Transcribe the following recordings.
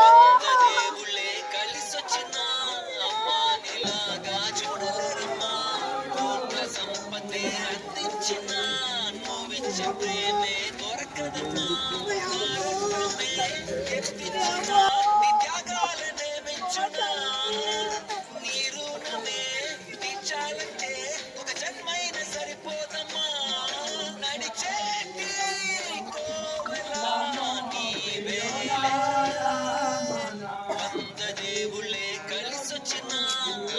దేవుళ్ళే కలిసొచ్చిన అమ్మా నీలాగా చూడలేరమ్మా కోట్ల సంపదే అందించిన నువ్విచ్చే ప్రేమే దొరకదమ్మా కారుణ్యమే ఎత్తించిన నీ త్యాగాలనే మెచ్చునా నీ రుణమే తీర్చాలంటే ఒక జన్మైన సరిపోదమ్మా నడిచేటి కోవెలా నీవే దేవుళ్ళే కలిసొచ్చిన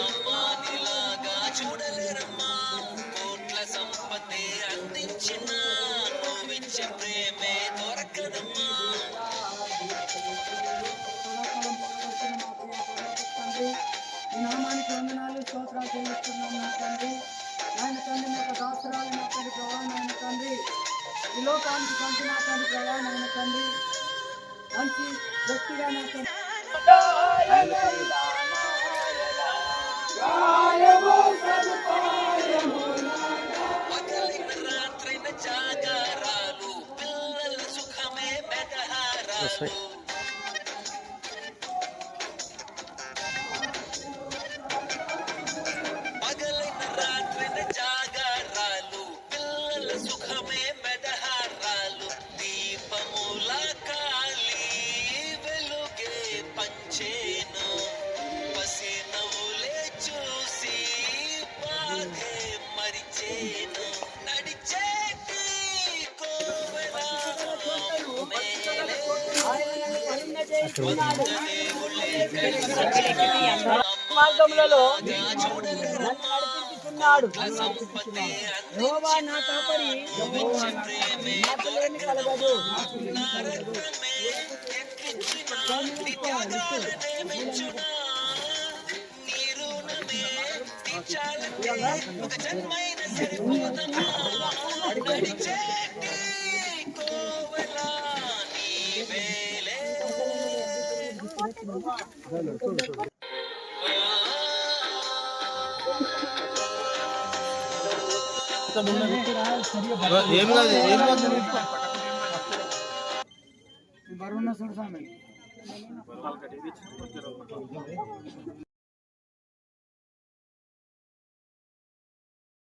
అమ్మా నీలాగా చూడలేరమ్మా కోట్ల సంపదే అందించిన నువ్విచ్చే ప్రేమే దొరకదమ్మా. నామానికి వందనాలు స్తోత్రాలు చెల్లిస్తున్నాం నా తండ్రి. ఆయన తండ్రి మీ యొక్క దాసరాలు నా తండ్రి ప్రవాహమైన తండ్రి ఈ లోకానికి పంచి నా తండ్రి ప్రవాహమైన తండ్రి మంచి వ్యక్తిగా నా తండ్రి రాత్రైన జాగారాలు పిల్లల సుఖమే మెదహారాలు పగలైన రాత్రైన జాగారాలు పిల్లల సుఖమే మెదహారాలు దీపముల కాలి వెలుగే పంచేను పసి నవ్వులే చూసి బాధే మరిచేను నడిచేటి కోవెలా మార్గములలో నన్ను నడిపించుచున్నాడు. యెహోవా నా కాపరి నాకులేమి కలగదు. బరువున్న చూడు స్వామి.